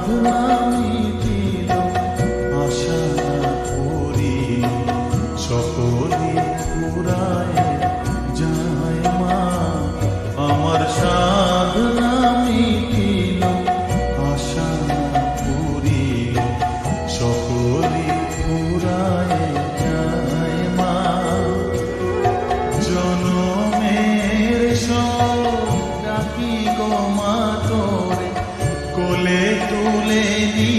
সাধনা মিটিল, আশা না করিল, সকলে ফুরায় যায় মা। আমার সাধনা মিটিল, আশা না করিল, সকলে ফুরায় যায় মা। জনমের সব ডাকি গো মা তোরে, কোলে তুলে নি